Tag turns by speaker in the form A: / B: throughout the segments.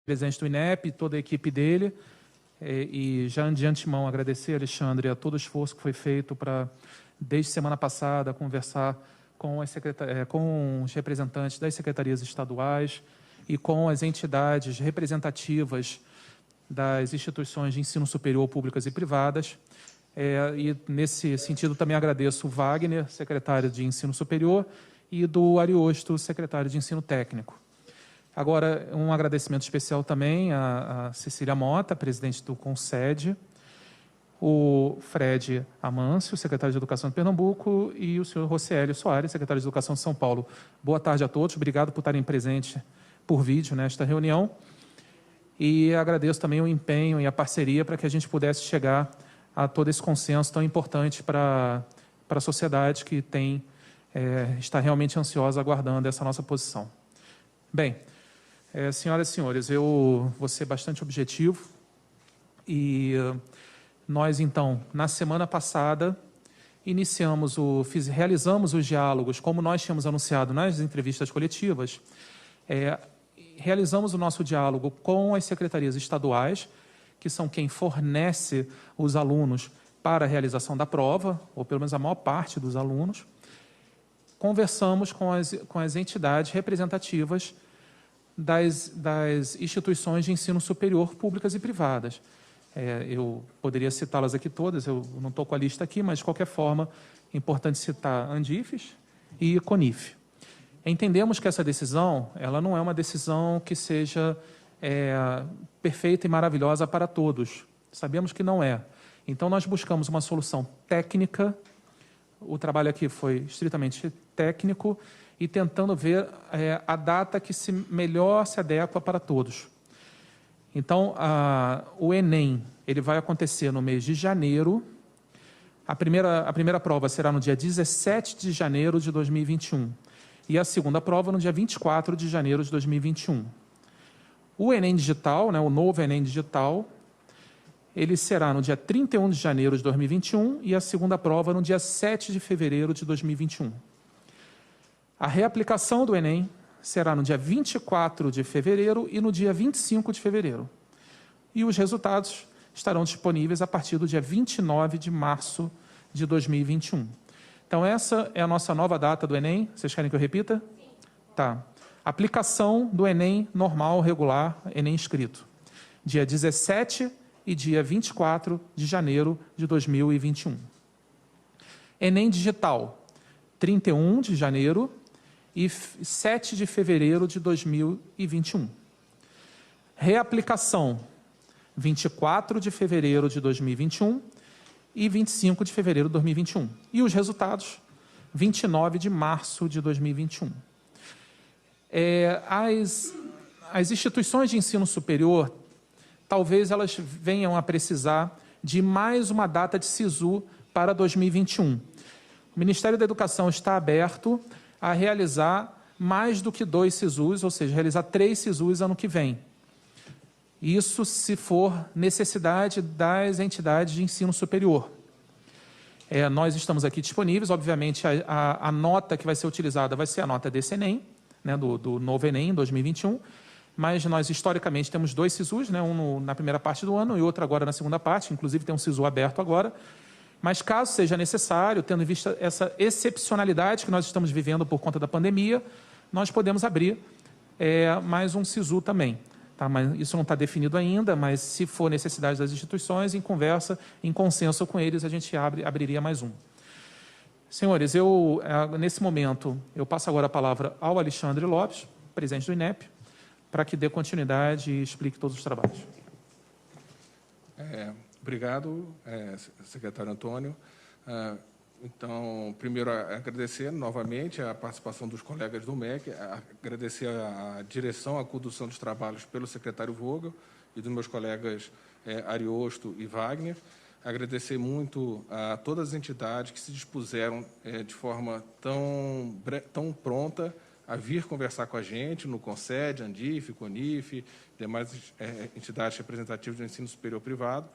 A: presidente do INEP, toda a equipe dele, e já de antemão agradecer, Alexandre, a todo o esforço que foi feito para, desde semana passada, conversar com os representantes das secretarias estaduais e com as entidades representativas das instituições de ensino superior públicas e privadas. E, nesse sentido, também agradeço o Wagner, secretário de Ensino Superior, e do Ariosto, secretário de Ensino Técnico. Agora, um agradecimento especial também a Cecília Mota, presidente do CONSED, o Fred Amâncio, secretário de Educação de Pernambuco, e o senhor Rociélio Soares, secretário de Educação de São Paulo. Boa tarde a todos, obrigado por estarem presentes por vídeo nesta reunião. E agradeço também o empenho e a parceria para que a gente pudesse chegar a todo esse consenso tão importante para a sociedade que está realmente ansiosa aguardando essa nossa posição. Bem, senhoras e senhores, eu vou ser bastante objetivo e nós, então, na semana passada, realizamos os diálogos, como nós tínhamos anunciado nas entrevistas coletivas, realizamos o nosso diálogo com as secretarias estaduais, que são quem fornece os alunos para a realização da prova, ou pelo menos a maior parte dos alunos. Conversamos com as entidades representativas das instituições de ensino superior públicas e privadas. Eu poderia citá-las aqui todas, eu não estou com a lista aqui, mas, de qualquer forma, é importante citar Andifes e Conif. Entendemos que essa decisão ela não é uma decisão que seja perfeita e maravilhosa para todos. Sabemos que não é. Então, nós buscamos uma solução técnica. O trabalho aqui foi estritamente técnico e tentando ver a data que melhor se adequa para todos. Então, o Enem ele vai acontecer no mês de janeiro. A primeira prova será no dia 17 de janeiro de 2021 e a segunda prova no dia 24 de janeiro de 2021. O Enem Digital, o novo Enem Digital, ele será no dia 31 de janeiro de 2021 e a segunda prova no dia 7 de fevereiro de 2021. A reaplicação do Enem será no dia 24 de fevereiro e no dia 25 de fevereiro. E os resultados estarão disponíveis a partir do dia 29 de março de 2021. Então, essa é a nossa nova data do Enem. Vocês querem que eu repita? Sim. Tá. Aplicação do Enem normal, regular, Enem escrito. Dia 17 e dia 24 de janeiro de 2021. Enem digital, 31 de janeiro e 7 de fevereiro de 2021. Reaplicação, 24 de fevereiro de 2021 e 25 de fevereiro de 2021. E os resultados, 29 de março de 2021. As instituições de ensino superior, talvez elas venham a precisar de mais uma data de SISU para 2021. O Ministério da Educação está aberto a realizar mais do que 2 SISUs, ou seja, realizar 3 SISUs ano que vem. Isso se for necessidade das entidades de ensino superior. Nós estamos aqui disponíveis, obviamente a nota que vai ser utilizada vai ser a nota desse Enem, do novo Enem 2021, mas nós historicamente temos 2 SISUs, um na primeira parte do ano e outro agora na segunda parte, inclusive tem um SISU aberto agora, mas caso seja necessário, tendo em vista essa excepcionalidade que nós estamos vivendo por conta da pandemia, nós podemos abrir mais um SISU também. Tá? Mas isso não está definido ainda, mas se for necessidade das instituições, em conversa, em consenso com eles, a gente abriria mais um. Senhores, nesse momento, eu passo agora a palavra ao Alexandre Lopes, presidente do INEP, para que dê continuidade e explique todos os trabalhos.
B: Obrigado, secretário Antônio. Então, primeiro, agradecer novamente a participação dos colegas do MEC, agradecer a direção, a condução dos trabalhos pelo secretário Vogel e dos meus colegas Ariosto e Wagner. Agradecer muito a todas as entidades que se dispuseram de forma tão pronta a vir conversar com a gente no CONSED, Andif, Conif, demais entidades representativas do ensino superior privado,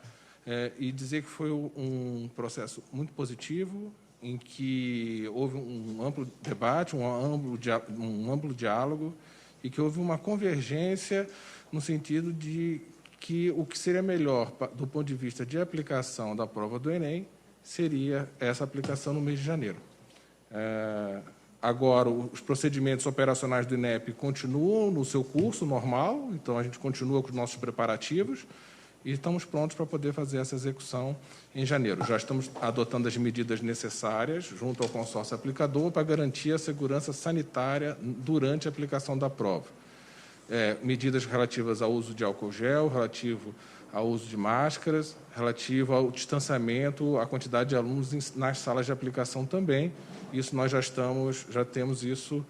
B: e dizer que foi um processo muito positivo, em que houve um amplo debate, um amplo diálogo, e que houve uma convergência no sentido de que o que seria melhor do ponto de vista de aplicação da prova do Enem seria essa aplicação no mês de janeiro. Agora, os procedimentos operacionais do INEP continuam no seu curso normal, então a gente continua com os nossos preparativos e estamos prontos para poder fazer essa execução em janeiro. Já estamos adotando as medidas necessárias junto ao consórcio aplicador para garantir a segurança sanitária durante a aplicação da prova. Medidas relativas ao uso de álcool gel, relativo ao uso de máscaras, relativo ao distanciamento, à quantidade de alunos nas salas de aplicação também. Isso nós já temos isso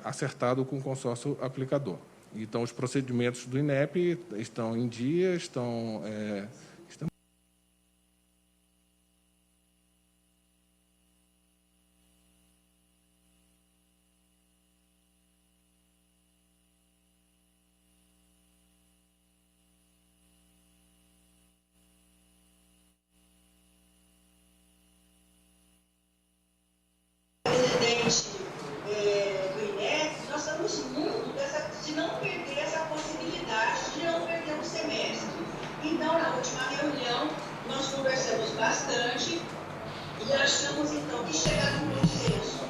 B: acertado com o consórcio aplicador. Então, os procedimentos do INEP estão em dia, estão
C: do INEP, nós estamos muito de não perder essa possibilidade de não perder um semestre. Então, na última reunião, nós conversamos bastante e achamos, então, que chegar num consenso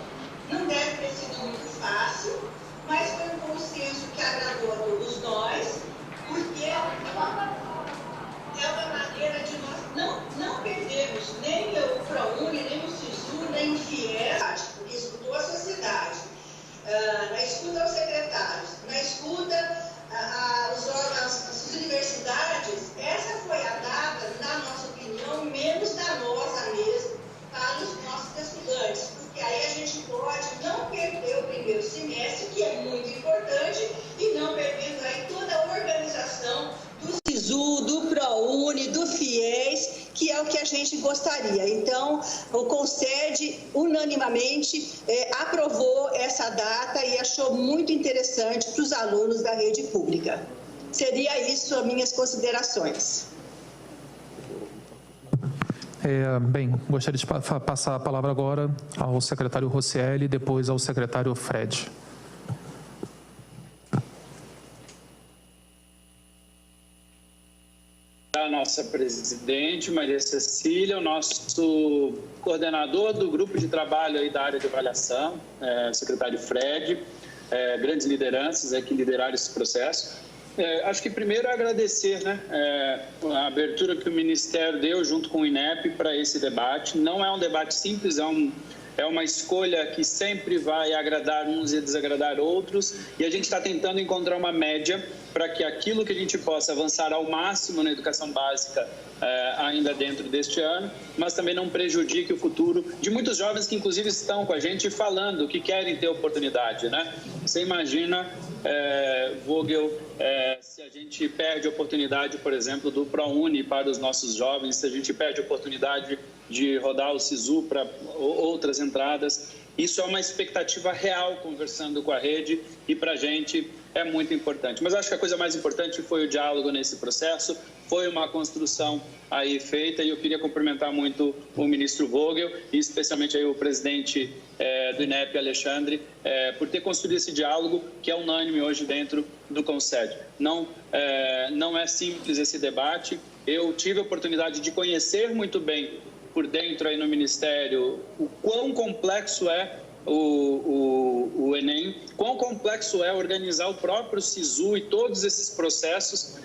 C: não deve ter sido muito fácil, mas foi um consenso que agradou a todos nós, porque é uma maneira de nós não perdermos nem o ProUni, nem o SISU, nem o FIES, porque escutou a sociedade, na escuta aos secretários, na escuta às universidades. Essa foi a data, na nossa opinião, menos danosa mesmo para os nossos estudantes, porque aí a gente pode não perder o primeiro semestre, que é muito importante, e não perdendo aí toda a organização do SISU, do ProUni, do FIES, que é o que a gente gostaria. Então, o CONSED unanimamente aprovou essa data e achou muito interessante para os alunos da rede pública. Seria isso as minhas considerações.
A: Bem, gostaria de passar a palavra agora ao secretário Rocieli e depois ao secretário Fred.
D: A nossa presidente, Maria Cecília, o nosso coordenador do grupo de trabalho aí da área de avaliação, secretário Fred, grandes lideranças que lideraram esse processo. Acho que primeiro agradecer a abertura que o Ministério deu junto com o INEP para esse debate. Não é um debate simples, é uma escolha que sempre vai agradar uns e desagradar outros, e a gente está tentando encontrar uma média para que aquilo que a gente possa avançar ao máximo na educação básica ainda dentro deste ano, mas também não prejudique o futuro de muitos jovens que inclusive estão com a gente falando que querem ter oportunidade, né? Você imagina, Vogel, se a gente perde a oportunidade, por exemplo, do ProUni para os nossos jovens, se a gente perde a oportunidade de rodar o SISU para outras entradas. Isso é uma expectativa real, conversando com a rede, e para a gente é muito importante. Mas acho que a coisa mais importante foi o diálogo nesse processo, foi uma construção aí feita, e eu queria cumprimentar muito o ministro Vogel e especialmente aí o presidente do INEP, Alexandre, por ter construído esse diálogo que é unânime hoje dentro do CONSED. Não é simples esse debate. Eu tive a oportunidade de conhecer muito bem por dentro aí no Ministério o quão complexo é o Enem, quão complexo é organizar o próprio SISU e todos esses processos,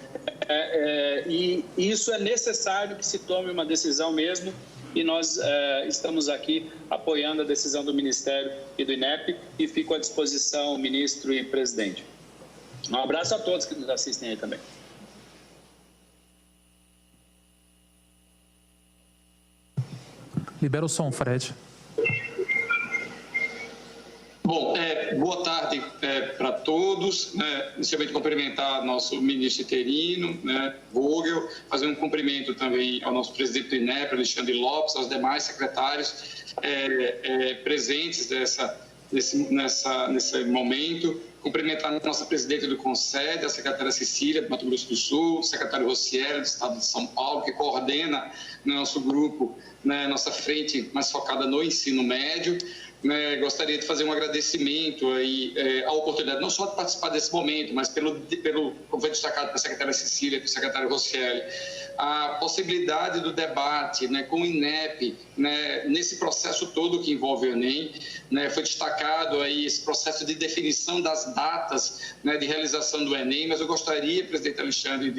D: e isso é necessário que se tome uma decisão mesmo, e nós estamos aqui apoiando a decisão do Ministério e do INEP, e fico à disposição, ministro e presidente. Um abraço a todos que nos assistem aí também.
A: Libera o som, Fred.
E: Bom, boa tarde para todos. Inicialmente, cumprimentar nosso ministro interino, Vogel, fazer um cumprimento também ao nosso presidente do INEP, Alexandre Lopes, aos demais secretários presentes nesse momento. Cumprimentar a nossa presidente do CONSED, a secretária Cecília, do Mato Grosso do Sul, o secretário Rocieli, do Estado de São Paulo, que coordena no nosso grupo, nossa frente mais focada no ensino médio. né, gostaria de fazer um agradecimento aí, à oportunidade, não só de participar desse momento, mas como foi destacado pela secretária Cecília e pelo secretário Rocieli, a possibilidade do debate, né, com o INEP, né, nesse processo todo que envolve o Enem, né, foi destacado aí esse processo de definição das datas, né, de realização do Enem, mas eu gostaria, presidente Alexandre,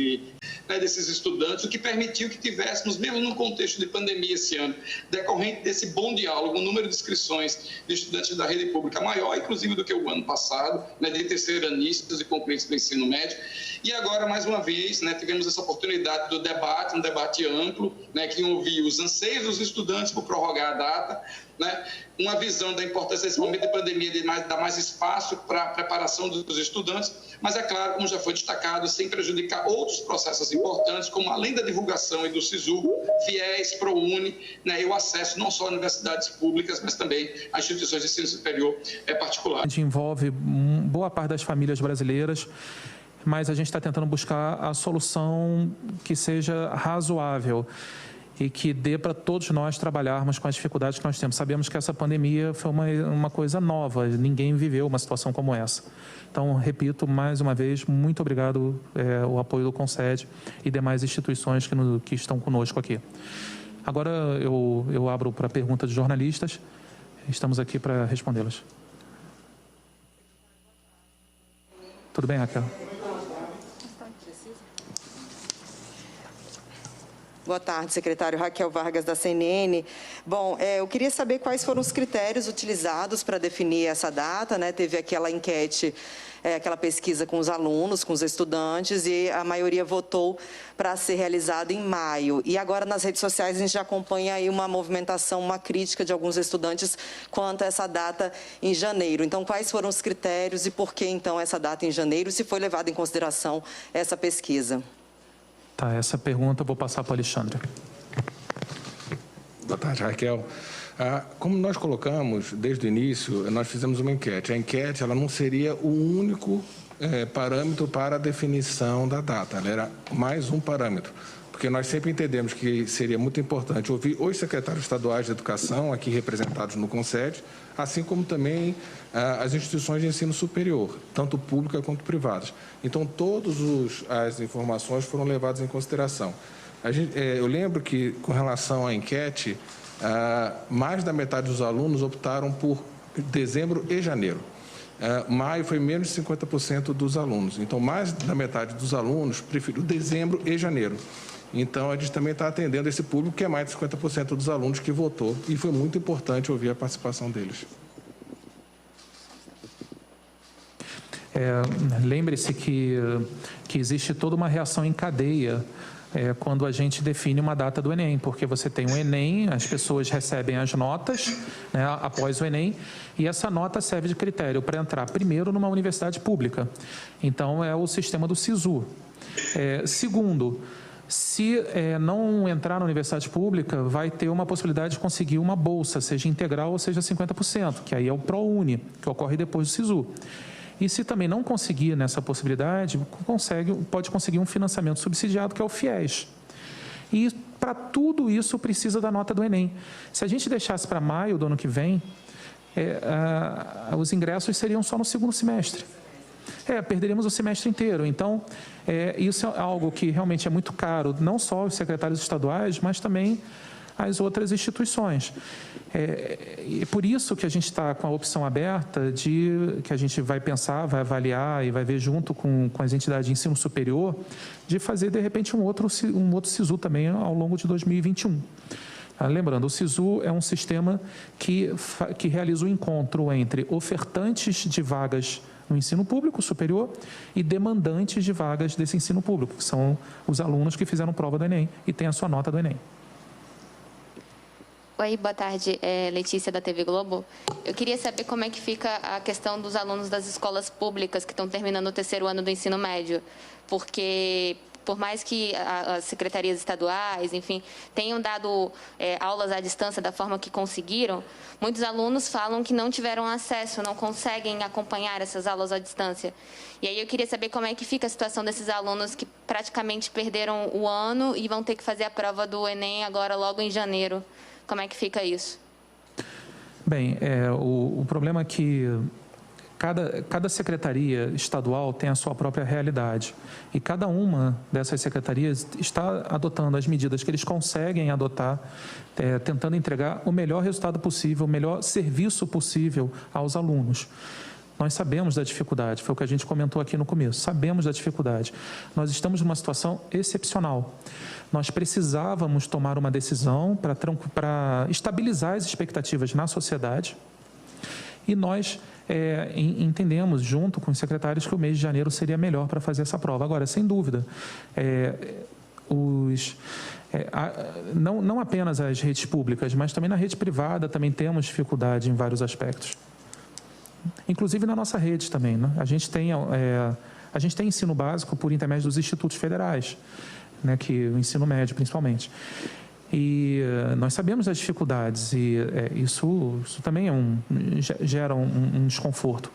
E: desses estudantes, o que permitiu que tivéssemos, mesmo no contexto de pandemia esse ano, decorrente desse bom diálogo, o número de inscrições de estudantes da rede pública maior, inclusive do que o ano passado, né, de terceiranistas e concluintes do ensino médio. E agora, mais uma vez, né, tivemos essa oportunidade do debate, um debate amplo, né, que ouviu os anseios dos estudantes por prorrogar a data, né, uma visão da importância desse momento de pandemia, de dar mais espaço para a preparação dos estudantes, mas é claro, como já foi destacado, sem prejudicar outros processos importantes, como além da divulgação e do SISU, FIES, ProUni, né, e o acesso não só a universidades públicas, mas também a instituições de ensino superior particulares.
A: A gente envolve boa parte das famílias brasileiras, mas a gente está tentando buscar a solução que seja razoável e que dê para todos nós trabalharmos com as dificuldades que nós temos. Sabemos que essa pandemia foi uma coisa nova, ninguém viveu uma situação como essa. Então, repito, mais uma vez, muito obrigado o apoio do CONSED e demais instituições que estão conosco aqui. Agora eu abro para perguntas de jornalistas, estamos aqui para respondê-las. Tudo bem, Raquel?
F: Boa tarde, secretário. Raquel Vargas, da CNN. Bom, eu queria saber quais foram os critérios utilizados para definir essa data, né? Teve aquela enquete, aquela pesquisa com os alunos, com os estudantes, e a maioria votou para ser realizado em maio. E agora, nas redes sociais, a gente já acompanha aí uma movimentação, uma crítica de alguns estudantes quanto a essa data em janeiro. Então, quais foram os critérios e por que, então, essa data em janeiro, se foi levada em consideração essa pesquisa?
A: Tá, essa pergunta eu vou passar para o Alexandre.
B: Boa tarde, Raquel. Como nós colocamos desde o início, nós fizemos uma enquete. A enquete ela não seria o único parâmetro para a definição da data, ela era mais um parâmetro, porque nós sempre entendemos que seria muito importante ouvir os secretários estaduais de educação, aqui representados no CONSED, assim como também as instituições de ensino superior, tanto públicas quanto privadas. Então, todas as informações foram levadas em consideração. Eu lembro que, com relação à enquete, mais da metade dos alunos optaram por dezembro e janeiro. Maio foi menos de 50% dos alunos. Então, mais da metade dos alunos preferiu dezembro e janeiro. Então, a gente também está atendendo esse público, que é mais de 50% dos alunos que votou, e foi muito importante ouvir a participação deles.
A: Lembre-se que existe toda uma reação em cadeia quando a gente define uma data do Enem, porque você tem o Enem, as pessoas recebem as notas, né, após o Enem, e essa nota serve de critério para entrar primeiro numa universidade pública. Então, é o sistema do SISU. Segundo, se não entrar na universidade pública, vai ter uma possibilidade de conseguir uma bolsa, seja integral ou seja 50%, que aí é o ProUni, que ocorre depois do SISU. E se também não conseguir nessa possibilidade, pode conseguir um financiamento subsidiado, que é o FIES. E para tudo isso precisa da nota do Enem. Se a gente deixasse para maio do ano que vem, os ingressos seriam só no segundo semestre. Perderíamos o semestre inteiro. Então, isso é algo que realmente é muito caro, não só aos secretários estaduais, mas também às outras instituições. E por isso que a gente está com a opção aberta que a gente vai pensar, vai avaliar e vai ver junto com as entidades de ensino superior, de fazer, de repente, um outro SISU também ao longo de 2021. Lembrando, o SISU é um sistema que realiza o encontro entre ofertantes de vagas no ensino público superior e demandantes de vagas desse ensino público, que são os alunos que fizeram prova do Enem e têm a sua nota do Enem.
G: Oi, boa tarde, Letícia da TV Globo. Eu queria saber como é que fica a questão dos alunos das escolas públicas que estão terminando o terceiro ano do ensino médio, porque por mais que as secretarias estaduais, enfim, tenham dado aulas à distância da forma que conseguiram, muitos alunos falam que não tiveram acesso, não conseguem acompanhar essas aulas à distância. E aí eu queria saber como é que fica a situação desses alunos que praticamente perderam o ano e vão ter que fazer a prova do Enem agora logo em janeiro. Como é que fica isso?
A: Bem, o problema é que cada secretaria estadual tem a sua própria realidade e cada uma dessas secretarias está adotando as medidas que eles conseguem adotar, tentando entregar o melhor resultado possível, o melhor serviço possível aos alunos. Nós sabemos da dificuldade, foi o que a gente comentou aqui no começo, sabemos da dificuldade. Nós estamos numa situação excepcional. Nós precisávamos tomar uma decisão para estabilizar as expectativas na sociedade e nós entendemos, junto com os secretários, que o mês de janeiro seria melhor para fazer essa prova. Agora, sem dúvida, não apenas as redes públicas, mas também na rede privada também temos dificuldade em vários aspectos. Inclusive na nossa rede também, né? A gente tem ensino básico por intermédio dos institutos federais, né, que o ensino médio principalmente. E nós sabemos das dificuldades e isso também gera um desconforto.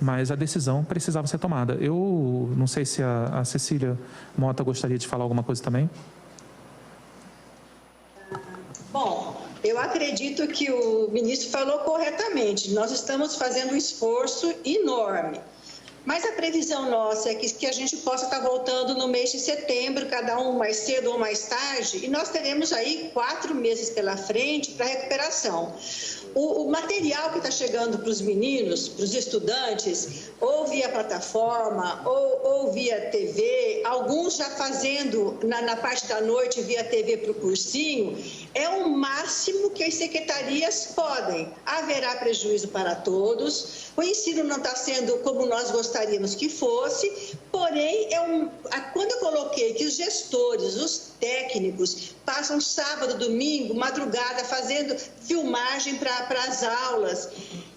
A: Mas a decisão precisava ser tomada. Eu não sei se a Cecília Mota gostaria de falar alguma coisa também.
C: Bom, eu acredito que o ministro falou corretamente. Nós estamos fazendo um esforço enorme. Mas a previsão nossa é que a gente possa estar voltando no mês de setembro, cada um mais cedo ou mais tarde, e nós teremos aí 4 meses pela frente para recuperação. O material que está chegando para os meninos, para os estudantes, ou via plataforma, ou via TV, alguns já fazendo na parte da noite via TV para o cursinho, é o máximo que as secretarias podem. Haverá prejuízo para todos, o ensino não está sendo como nós gostaríamos que fosse, porém, quando eu coloquei que os gestores, os técnicos, passam sábado, domingo, madrugada, fazendo filmagem para as aulas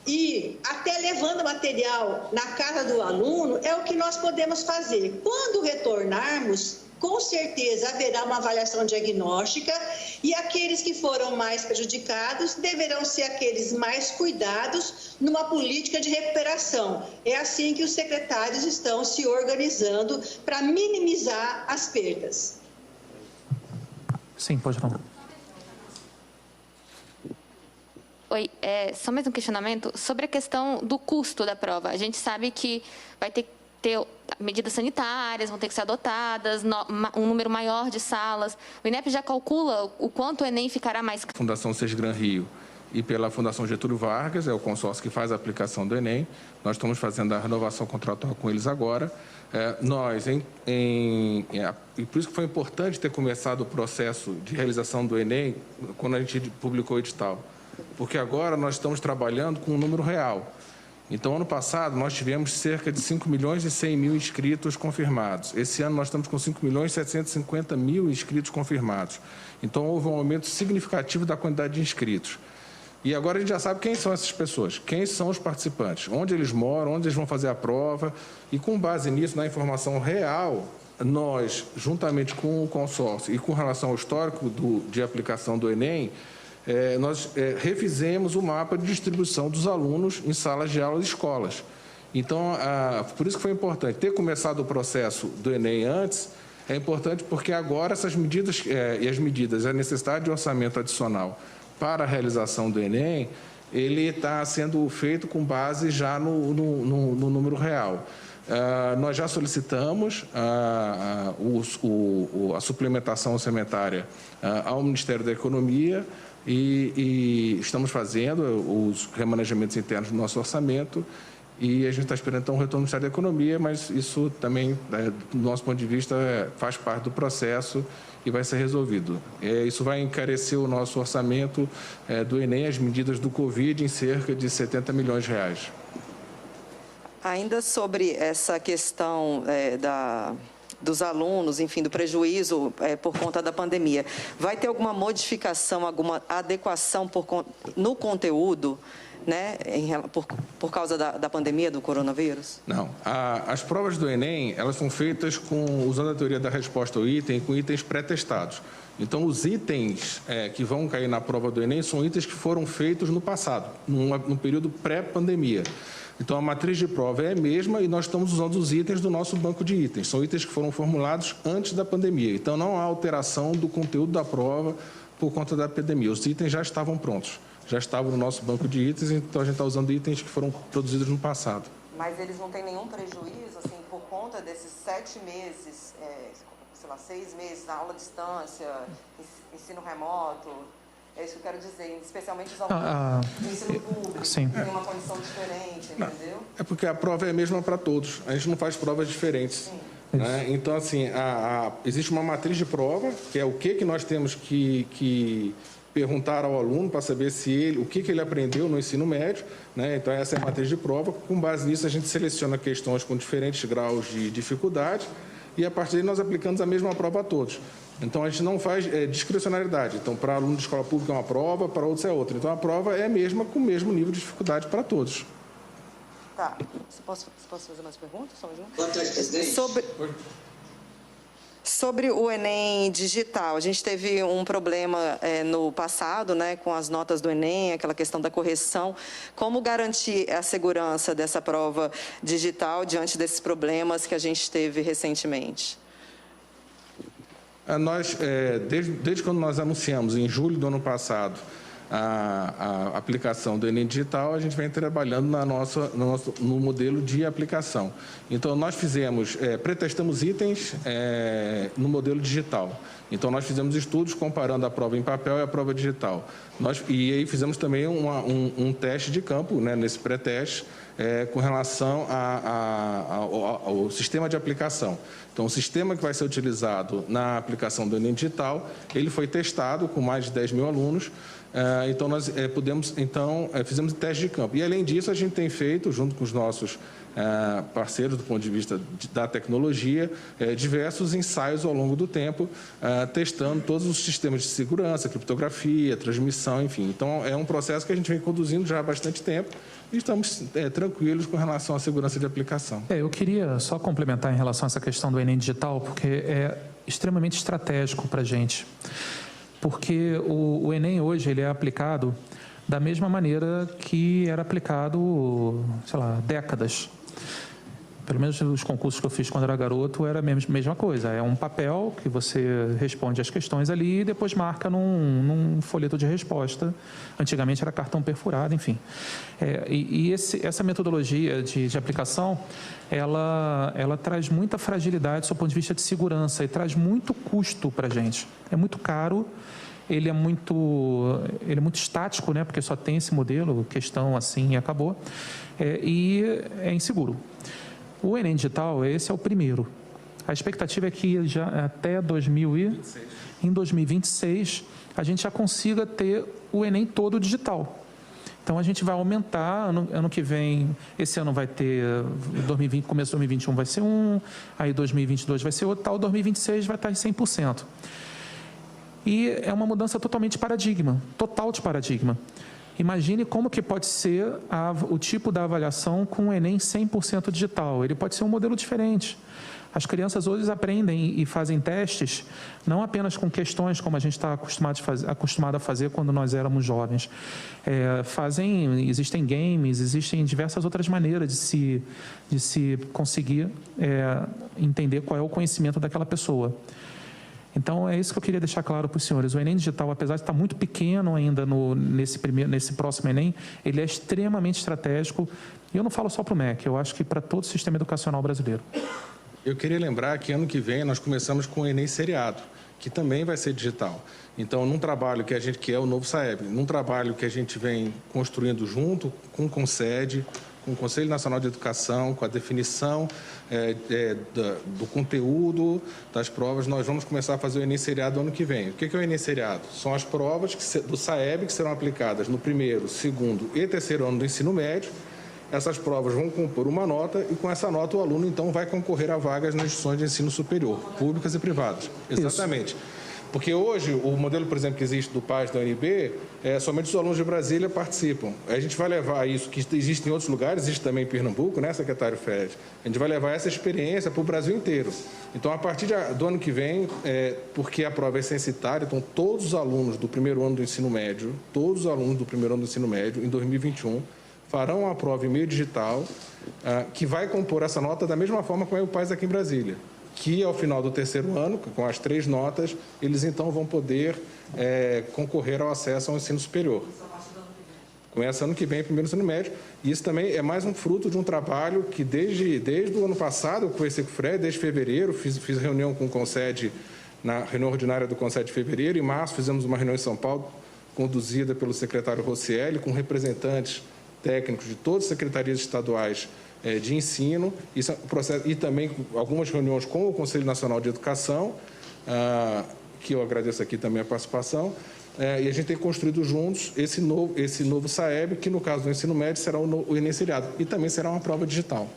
C: e até levando material na casa do aluno, é o que nós podemos fazer. Quando retornarmos, com certeza haverá uma avaliação diagnóstica e aqueles que foram mais prejudicados deverão ser aqueles mais cuidados numa política de recuperação. É assim que os secretários estão se organizando para minimizar as perdas.
A: Sim, pode falar.
G: Oi, só mais um questionamento sobre a questão do custo da prova. A gente sabe que vai ter medidas sanitárias, vão ter que ser adotadas, um número maior de salas. O INEP já calcula o quanto o Enem ficará mais caro?
B: Fundação Sesgran Rio e pela Fundação Getúlio Vargas, é o consórcio que faz a aplicação do Enem. Nós estamos fazendo a renovação contratual com eles agora. E por isso que foi importante ter começado o processo de realização do Enem quando a gente publicou o edital. Porque agora nós estamos trabalhando com um número real. Então, ano passado, nós tivemos cerca de 5 milhões e 100 mil inscritos confirmados. Esse ano, nós estamos com 5 milhões e 750 mil inscritos confirmados. Então, houve um aumento significativo da quantidade de inscritos. E agora a gente já sabe quem são essas pessoas, quem são os participantes, onde eles moram, onde eles vão fazer a prova. E com base nisso, na informação real, nós, juntamente com o consórcio e com relação ao histórico de aplicação do Enem, nós refizemos o mapa de distribuição dos alunos em salas de aula e escolas. Então, por isso que foi importante ter começado o processo do Enem antes, é importante porque agora essas medidas a necessidade de orçamento adicional para a realização do Enem, ele está sendo feito com base já no número real. Nós já solicitamos a suplementação orçamentária ao Ministério da Economia e estamos fazendo os remanejamentos internos do nosso orçamento e a gente está esperando então um retorno do Ministério da Economia, mas isso também, do nosso ponto de vista, faz parte do processo e vai ser resolvido. Isso vai encarecer o nosso orçamento do Enem, as medidas do Covid, em cerca de 70 milhões de reais.
F: Ainda sobre essa questão dos alunos, enfim, do prejuízo por conta da pandemia, vai ter alguma modificação, alguma adequação no conteúdo, né, por causa da pandemia do coronavírus?
B: Não. As provas do Enem, elas são feitas usando a teoria da resposta ao item, com itens pré-testados. Então, os itens que vão cair na prova do Enem são itens que foram feitos no passado, num período pré-pandemia. Então, a matriz de prova é a mesma e nós estamos usando os itens do nosso banco de itens. São itens que foram formulados antes da pandemia. Então, não há alteração do conteúdo da prova por conta da pandemia. Os itens já estavam prontos. já estavam no nosso banco de itens, então a gente está usando itens que foram produzidos no passado.
F: Mas eles não têm nenhum prejuízo, assim, por conta desses 7 meses, sei lá, 6 meses na aula à distância, ensino remoto? É isso que eu quero dizer, especialmente os alunos do ensino público,
A: sim.
F: que tem uma condição diferente, entendeu?
B: É porque a prova é a mesma para todos, a gente não faz provas diferentes. Né? Então, assim, existe uma matriz de prova, que é o que nós temos que perguntar ao aluno para saber se o que ele aprendeu no ensino médio, né? Então essa é a matriz de prova. Com base nisso a gente seleciona questões com diferentes graus de dificuldade e a partir daí nós aplicamos a mesma prova a todos. Então a gente não faz discricionariedade. Então para aluno de escola pública é uma prova, para outros é outra. Então a prova é a mesma com o mesmo nível de dificuldade para todos.
F: Tá. Posso fazer mais perguntas? Só
H: Quanto ao presidente?
F: Sobre o Enem digital, a gente teve um problema no passado, né, com as notas do Enem, aquela questão da correção. Como garantir a segurança dessa prova digital diante desses problemas que a gente teve recentemente?
B: Nós, desde quando nós anunciamos, em julho do ano passado, a aplicação do Enem Digital, a gente vem trabalhando no modelo de aplicação. Então, nós pretestamos itens no modelo digital. Então, nós fizemos estudos comparando a prova em papel e a prova digital. E aí fizemos também um teste de campo, né, nesse pré-teste, com relação ao sistema de aplicação. Então, o sistema que vai ser utilizado na aplicação do Enem Digital, ele foi testado com mais de 10 mil alunos. Então, nós fizemos teste de campo. E, além disso, a gente tem feito, junto com os nossos parceiros do ponto de vista da tecnologia, diversos ensaios ao longo do tempo, testando todos os sistemas de segurança, criptografia, transmissão, enfim. Então, é um processo que a gente vem conduzindo já há bastante tempo e estamos tranquilos com relação à segurança de aplicação.
A: Eu queria só complementar em relação a essa questão do Enem Digital, porque é extremamente estratégico para a gente. Porque o Enem hoje ele é aplicado da mesma maneira que era aplicado, sei lá, décadas. Pelo menos os concursos que eu fiz quando era garoto era a mesma coisa. É um papel que você responde as questões ali e depois marca num folheto de resposta. Antigamente era cartão perfurado, enfim. Essa metodologia de aplicação, ela traz muita fragilidade do ponto de vista de segurança e traz muito custo para a gente. É muito caro. Ele é muito estático, né? Porque só tem esse modelo, questão assim e acabou. E é inseguro. O Enem Digital, esse é o primeiro. A expectativa é que já até 2026 a gente já consiga ter o Enem todo digital. Então, a gente vai aumentar, ano que vem, esse ano vai ter, 2020, começo de 2021 vai ser aí 2022 vai ser outro, tal, 2026 vai estar em 100%. E é uma mudança totalmente de paradigma, total de paradigma. Imagine como que pode ser o tipo da avaliação com o Enem 100% digital. Ele pode ser um modelo diferente. As crianças hoje aprendem e fazem testes, não apenas com questões como a gente está acostumado a fazer quando nós éramos jovens. Existem games, existem diversas outras maneiras de se conseguir entender qual é o conhecimento daquela pessoa. Então, é isso que eu queria deixar claro para os senhores. O Enem Digital, apesar de estar muito pequeno ainda nesse próximo Enem, ele é extremamente estratégico. E eu não falo só para o MEC, eu acho que para todo o sistema educacional brasileiro.
B: Eu queria lembrar que ano que vem nós começamos com o Enem seriado, que também vai ser digital. Então, num trabalho que é o novo SAEB, num trabalho que a gente vem construindo junto com o CONSED, com o Conselho Nacional de Educação, com a definição do conteúdo das provas, nós vamos começar a fazer o Enem seriado ano que vem. O que é o Enem seriado? São as provas do SAEB que serão aplicadas no primeiro, segundo e terceiro ano do ensino médio. Essas provas vão compor uma nota e, com essa nota, o aluno, então, vai concorrer a vagas nas instituições de ensino superior, públicas e privadas. Exatamente. Isso. Porque hoje, o modelo, por exemplo, que existe do PAS da UNB, somente os alunos de Brasília participam. A gente vai levar isso, que existe em outros lugares, existe também em Pernambuco, né, secretário Fred? A gente vai levar essa experiência para o Brasil inteiro. Então, a partir do ano que vem, porque a prova é censitária, então todos os alunos do primeiro ano do ensino médio, em 2021, farão a prova em meio digital, que vai compor essa nota da mesma forma como é o PAS aqui em Brasília, que ao final do terceiro ano, com as 3 notas, eles então vão poder concorrer ao acesso ao ensino superior. Começa ano que vem, primeiro ensino médio, e isso também é mais um fruto de um trabalho que desde o ano passado, eu conversei com o Fred, desde fevereiro, fiz reunião com o Conced, na reunião ordinária do Conced de fevereiro, em março fizemos uma reunião em São Paulo, conduzida pelo secretário Rossielli, com representantes técnicos de todas as secretarias estaduais de ensino, isso é um processo, e também algumas reuniões com o Conselho Nacional de Educação, que eu agradeço aqui também a participação, e a gente tem construído juntos esse novo SAEB, que no caso do ensino médio será o Enem seriado, e também será uma prova digital.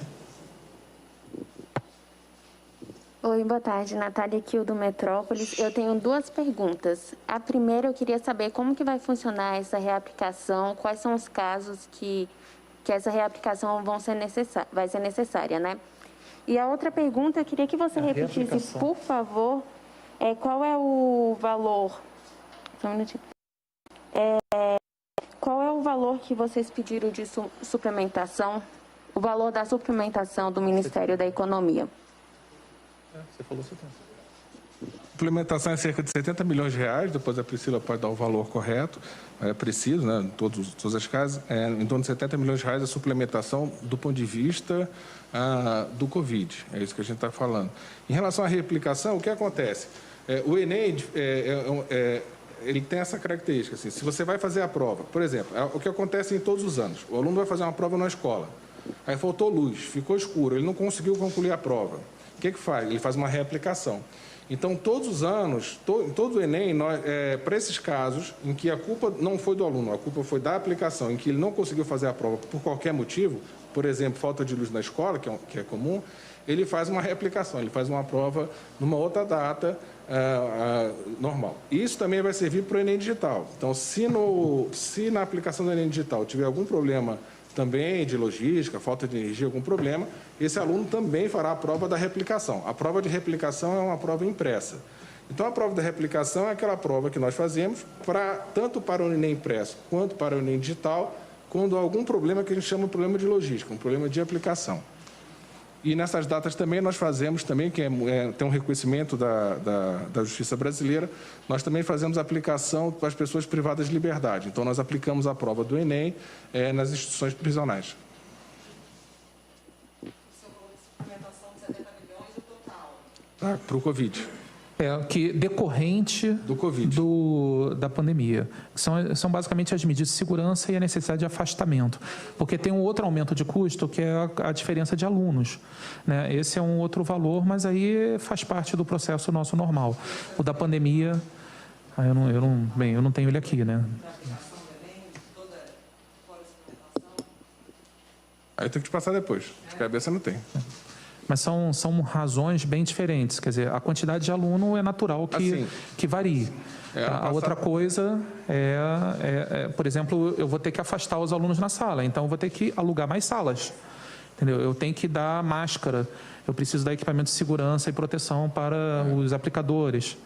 H: Oi, boa tarde. Natália aqui, do Metrópolis. Eu tenho duas perguntas. A primeira, eu queria saber como que vai funcionar essa reaplicação, quais são os casos que essa reaplicação vai ser necessária, né? E a outra pergunta, eu queria que você repetisse, por favor, qual é o valor... Só um minutinho. Qual é o valor que vocês pediram de suplementação, o valor da suplementação do Ministério da Economia?
A: Você falou 70.
B: A implementação é cerca de 70 milhões de reais, depois a Priscila pode dar o valor correto, é preciso, né, em todas as casas, em torno de 70 milhões de reais a suplementação do ponto de vista do Covid, é isso que a gente está falando. Em relação à reaplicação, o que acontece? O Enem, ele tem essa característica, assim, se você vai fazer a prova, por exemplo, o que acontece em todos os anos, o aluno vai fazer uma prova na escola, aí faltou luz, ficou escuro, ele não conseguiu concluir a prova. O que faz? Ele faz uma reaplicação. Então, todos os anos, todo o Enem, para esses casos em que a culpa não foi do aluno, a culpa foi da aplicação, em que ele não conseguiu fazer a prova por qualquer motivo, por exemplo, falta de luz na escola, que é comum, ele faz uma reaplicação, ele faz uma prova numa outra data normal. Isso também vai servir para o Enem digital. Então, se na aplicação do Enem digital tiver algum problema também de logística, falta de energia, algum problema, esse aluno também fará a prova da replicação. A prova de replicação é uma prova impressa. Então, a prova da replicação é aquela prova que nós fazemos tanto para o Enem impresso quanto para o Enem digital, quando há algum problema que a gente chama de problema de logística, um problema de aplicação. E nessas datas também nós fazemos, também, que tem um reconhecimento da Justiça Brasileira, nós também fazemos aplicação para as pessoas privadas de liberdade. Então, nós aplicamos a prova do Enem nas instituições prisionais.
F: O senhor falou de suplementação de 70 milhões no total.
B: Para o Covid.
A: Que decorrente
B: do COVID.
A: Da pandemia. São basicamente as medidas de segurança e a necessidade de afastamento. Porque tem um outro aumento de custo, que é a diferença de alunos, né? Esse é um outro valor, mas aí faz parte do processo nosso normal. O da pandemia, eu não tenho ele aqui, né?
B: Aí eu tenho que te passar depois. De cabeça não tem.
A: Mas são razões bem diferentes. Quer dizer, a quantidade de aluno é natural que varie. A outra coisa por exemplo, eu vou ter que afastar os alunos na sala, então eu vou ter que alugar mais salas. Entendeu? Eu tenho que dar máscara, eu preciso dar equipamento de segurança e proteção para os aplicadores.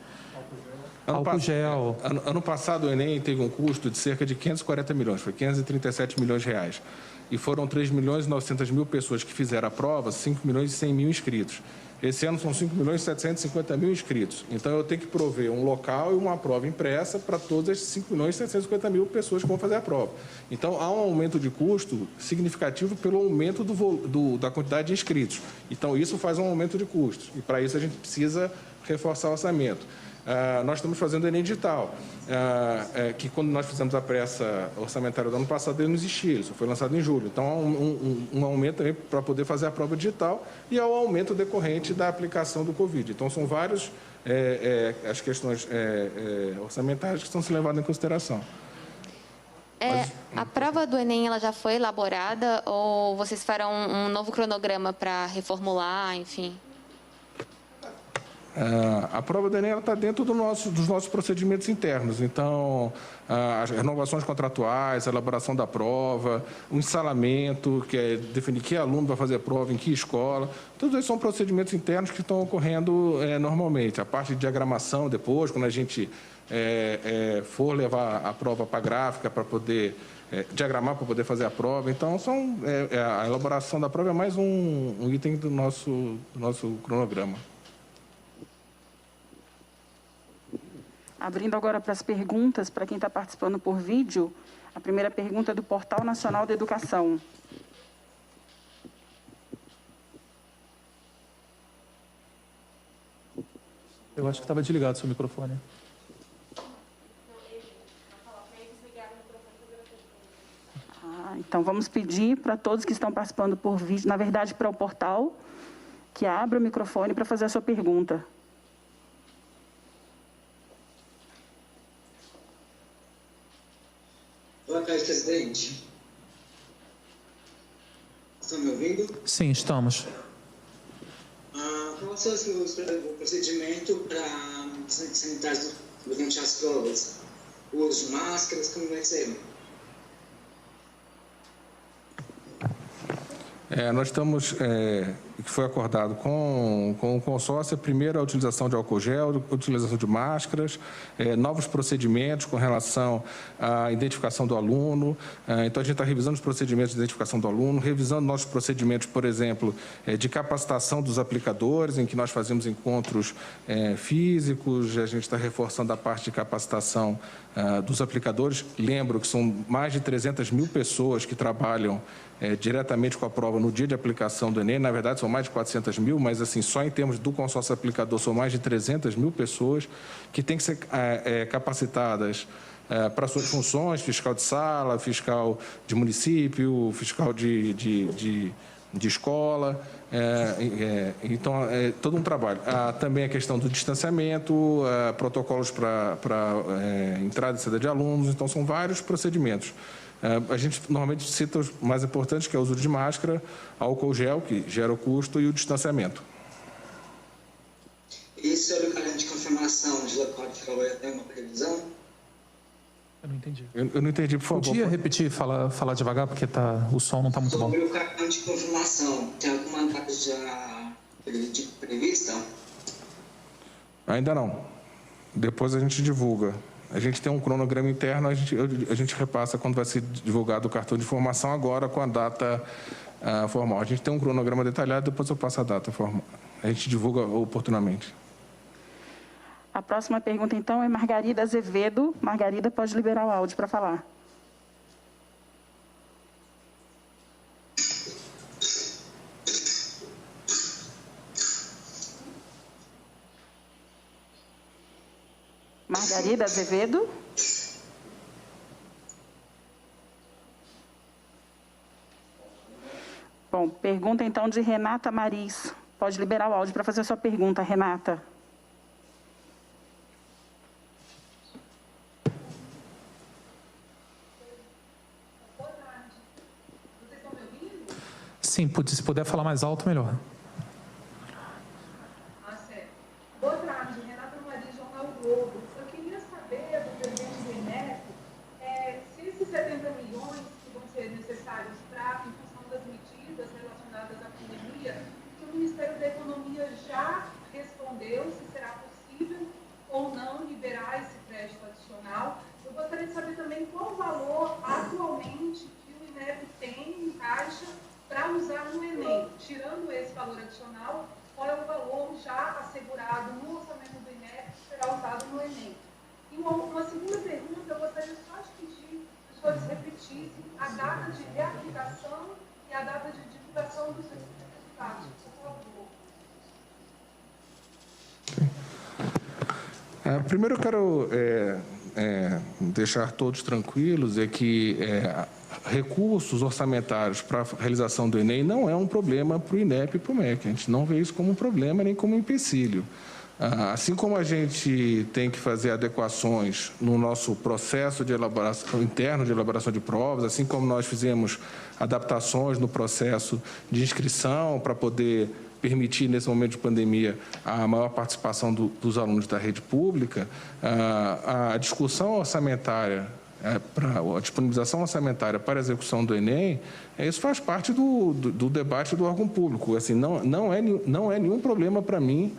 A: Álcool gel.
B: Ano passado o Enem teve um custo de cerca de 540 milhões, foi 537 milhões de reais. E foram 3 milhões e 900 mil pessoas que fizeram a prova, 5 milhões e 100 mil inscritos. Esse ano são 5 milhões e 750 mil inscritos. Então, eu tenho que prover um local e uma prova impressa para todas as 5 milhões e 750 mil pessoas que vão fazer a prova. Então, há um aumento de custo significativo pelo aumento da quantidade de inscritos. Então, isso faz um aumento de custos. E, para isso, a gente precisa reforçar o orçamento. Nós estamos fazendo o Enem digital, que quando nós fizemos a pressa orçamentária do ano passado, ele não existia, ele só foi lançado em julho. Então, há um aumento também para poder fazer a prova digital e há o aumento decorrente da aplicação do Covid. Então, são várias as questões orçamentárias que estão sendo levadas em consideração.
G: A prova do Enem ela já foi elaborada ou vocês farão um novo cronograma para reformular, enfim?
B: A prova do Enem está dentro dos nossos procedimentos internos. Então, as renovações contratuais, a elaboração da prova, o ensalamento, que é definir que aluno vai fazer a prova, em que escola, tudo isso são procedimentos internos que estão ocorrendo normalmente. A parte de diagramação depois, quando a gente for levar a prova para a gráfica para poder diagramar para poder fazer a prova. Então, a elaboração da prova é mais um item do nosso cronograma.
I: Abrindo agora para as perguntas, para quem está participando por vídeo, a primeira pergunta é do Portal Nacional da Educação.
A: Eu acho que estava desligado o seu microfone.
I: Então, vamos pedir para todos que estão participando por vídeo, na verdade, para o portal, que abra o microfone para fazer a sua pergunta.
J: Boa tarde, presidente. Estão me ouvindo?
A: Sim, estamos.
J: Qual o procedimento para sanitários durante as provas? O uso de máscaras, como vai ser?
B: Nós estamos, que foi acordado com o consórcio, primeiro a utilização de álcool gel, a utilização de máscaras, novos procedimentos com relação à identificação do aluno. Então, a gente está revisando os procedimentos de identificação do aluno, revisando nossos procedimentos, por exemplo, de capacitação dos aplicadores, em que nós fazemos encontros físicos, a gente está reforçando a parte de capacitação dos aplicadores. Lembro que são mais de 300 mil pessoas que trabalham diretamente com a prova no dia de aplicação do Enem. Na verdade, são mais de 400 mil, mas assim, só em termos do consórcio aplicador, são mais de 300 mil pessoas que têm que ser capacitadas para suas funções, fiscal de sala, fiscal de município, fiscal de escola. Então, é todo um trabalho. Também a questão do distanciamento, protocolos para entrada e saída de alunos. Então, são vários procedimentos. A gente normalmente cita os mais importantes, que é o uso de máscara, álcool gel, que gera o custo, e o distanciamento.
J: E sobre o calendário de confirmação de local de trabalho, tem uma previsão?
A: Eu não entendi.
B: Eu não entendi, por favor.
A: Podia repetir e falar devagar, porque o som não está muito bom.
J: Sobre o cartão de confirmação, tem alguma data já prevista?
B: Ainda não. Depois a gente divulga. A gente tem um cronograma interno, a gente repassa quando vai ser divulgado o cartão de formação, agora com a data formal. A gente tem um cronograma detalhado, depois eu passo a data formal. A gente divulga oportunamente.
I: A próxima pergunta, então, é Margarida Azevedo. Margarida, pode liberar o áudio para falar. Margarida Azevedo. Bom, pergunta então de Renata Maris. Pode liberar o áudio para fazer a sua pergunta, Renata.
A: Sim, se puder falar mais alto, melhor.
K: Boa tarde, Renata Maria, Jornal Globo. Eu queria saber do presidente do INEP se esses 70 milhões que vão ser necessários em função das medidas relacionadas à pandemia, que o Ministério da Economia já respondeu se será possível ou não liberar esse crédito adicional. Eu gostaria de saber também qual o valor atualmente que o INEP tem em caixa para usar no Enem. Tirando esse valor adicional, qual é o valor já assegurado no orçamento do INEP que será usado no Enem? E uma segunda pergunta, eu gostaria só de pedir que os senhores repetissem a data de reaplicação e a data de divulgação dos resultados, por favor.
B: Primeiro, eu quero deixar todos tranquilos, que recursos orçamentários para a realização do Enem não é um problema para o INEP e para o MEC. A gente não vê isso como um problema nem como um empecilho. Assim como a gente tem que fazer adequações no nosso processo de elaboração interno de elaboração de provas, assim como nós fizemos adaptações no processo de inscrição para poder permitir, nesse momento de pandemia, a maior participação dos alunos da rede pública, a discussão orçamentária, a disponibilização orçamentária para a execução do Enem, isso faz parte do debate do órgão público. Assim, não é nenhum problema para mim,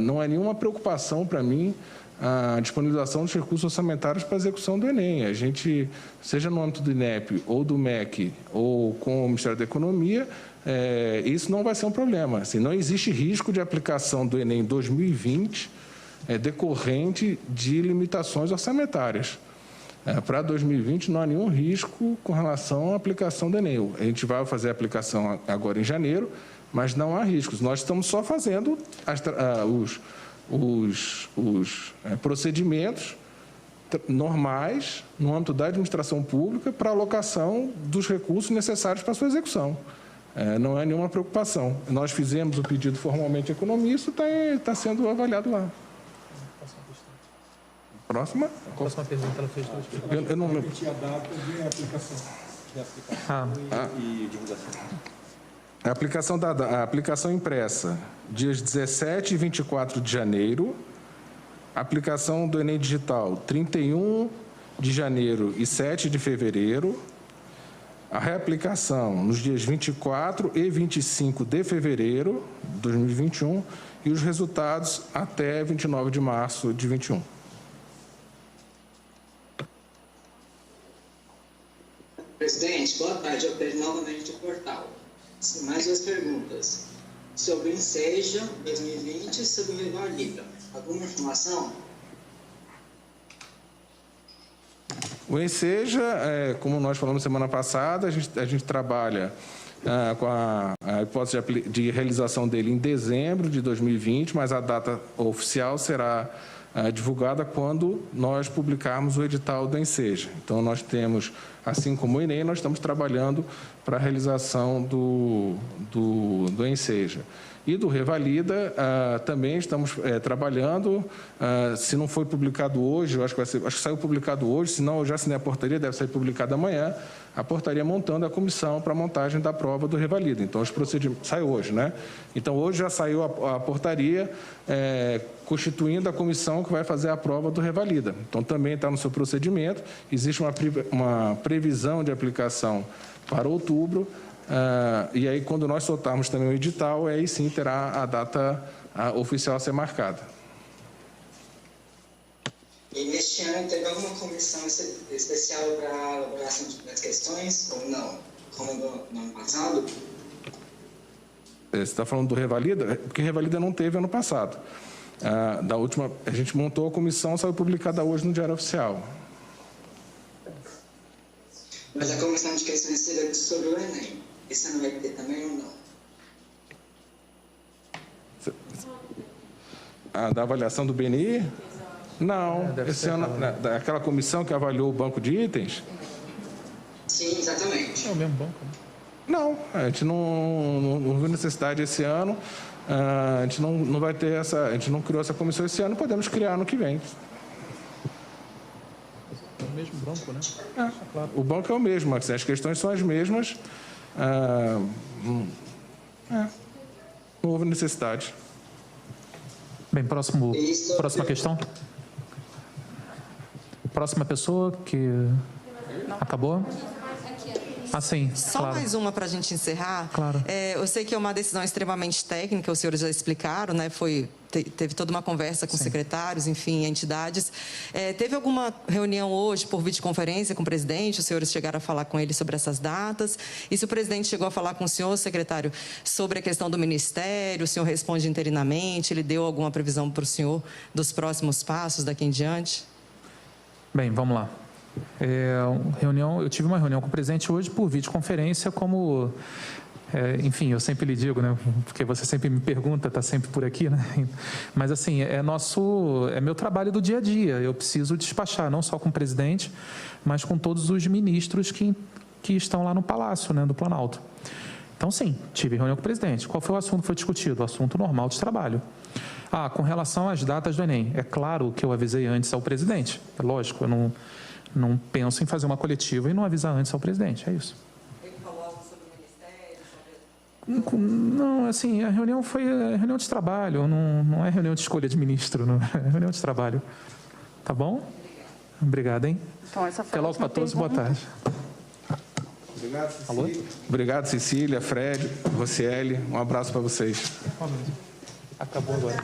B: não é nenhuma preocupação para mim a disponibilização dos recursos orçamentários para a execução do Enem. A gente, seja no âmbito do INEP ou do MEC ou com o Ministério da Economia, isso não vai ser um problema. Assim, não existe risco de aplicação do Enem 2020 decorrente de limitações orçamentárias. Para 2020, não há nenhum risco com relação à aplicação do Enem. A gente vai fazer a aplicação agora em janeiro, mas não há riscos. Nós estamos só fazendo os procedimentos normais no âmbito da administração pública para a alocação dos recursos necessários para a sua execução. Não é nenhuma preocupação. Nós fizemos o pedido formalmente à economia, isso está sendo avaliado lá. Próxima?
A: A próxima pergunta ela fez duas perguntas.
B: Eu não lembro.
L: A data de aplicação. E divulgação.
B: A aplicação impressa, dias 17 e 24 de janeiro. Aplicação do Enem Digital, 31 de janeiro e 7 de fevereiro. A reaplicação nos dias 24 e 25 de fevereiro de 2021 e os resultados até 29 de março de 2021.
J: Presidente, boa tarde. Eu perdi novamente o portal. Mais duas perguntas. Sobre o Enseja 2020 e sobre o Revalida. Alguma informação?
B: O Enseja, como nós falamos semana passada, a gente trabalha com a hipótese de realização dele em dezembro de 2020, mas a data oficial será divulgada quando nós publicarmos o edital do Enseja. Então, nós temos, assim como o Enem, nós estamos trabalhando para a realização do Enseja. E do Revalida, também estamos trabalhando, se não foi publicado hoje, eu acho que saiu publicado hoje, se não, eu já assinei a portaria, deve sair publicada amanhã, a portaria montando a comissão para a montagem da prova do Revalida. Então, os procedimentos... Saiu hoje, né? Então, hoje já saiu a portaria constituindo a comissão que vai fazer a prova do Revalida. Então, também está no seu procedimento, existe uma previsão de aplicação para outubro, e aí, quando nós soltarmos também o edital, aí sim terá a data oficial a ser marcada.
J: E neste ano teve alguma comissão especial para a elaboração das questões, ou não? Como no ano passado?
B: Você está falando do Revalida? Porque Revalida não teve ano passado. Da última, a gente montou a comissão, saiu publicada hoje no Diário Oficial.
J: Mas a comissão de questões seria sobre o Enem. Esse ano vai ter também ou não?
B: Da avaliação do BNI? Não, esse ano, aquela comissão que avaliou o banco de itens?
J: Sim, exatamente.
A: É o mesmo banco?
B: Não, a gente não viu necessidade esse ano, a gente não vai ter essa, a gente não criou essa comissão esse ano, podemos criar no que vem.
A: É o mesmo banco, né?
B: Claro. O banco é o mesmo, as questões são as mesmas, não houve necessidade.
A: Bem, próxima questão. Próxima pessoa que acabou. Sim,
F: Só
A: claro.
F: mais uma para a gente encerrar.
A: Claro.
F: Eu sei que é uma decisão extremamente técnica, os senhores já explicaram, né? Teve toda uma conversa com secretários, enfim, entidades. Teve alguma reunião hoje por videoconferência com o presidente? Os senhores chegaram a falar com ele sobre essas datas? E se o presidente chegou a falar com o senhor, secretário, sobre a questão do ministério, o senhor responde interinamente? Ele deu alguma previsão para o senhor dos próximos passos daqui em diante?
A: Bem, vamos lá. Eu tive uma reunião com o presidente hoje por videoconferência, como, enfim, eu sempre lhe digo, né, porque você sempre me pergunta, está sempre por aqui, né? Mas assim, é meu trabalho do dia a dia. Eu preciso despachar não só com o presidente, mas com todos os ministros que estão lá no Palácio, né, do Planalto. Então, sim, tive reunião com o presidente. Qual foi o assunto que foi discutido? O assunto normal de trabalho. Com relação às datas do Enem, é claro que eu avisei antes ao presidente. É lógico, eu não penso em fazer uma coletiva e não avisar antes ao presidente, é isso.
F: Ele falou algo sobre o ministério?
A: Não, assim, a reunião foi reunião de trabalho, não é reunião de escolha de ministro, não é reunião de trabalho. Tá bom? Obrigado, hein?
I: Então, essa foi
A: até logo para todos, boa tarde.
B: Obrigado, Cecília. Obrigado, Cecília, Fred, Rocieli. Um abraço para vocês.
A: Acabou agora.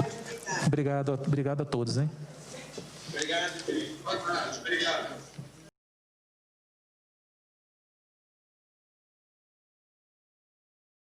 A: Obrigado a todos, hein?
E: Obrigado.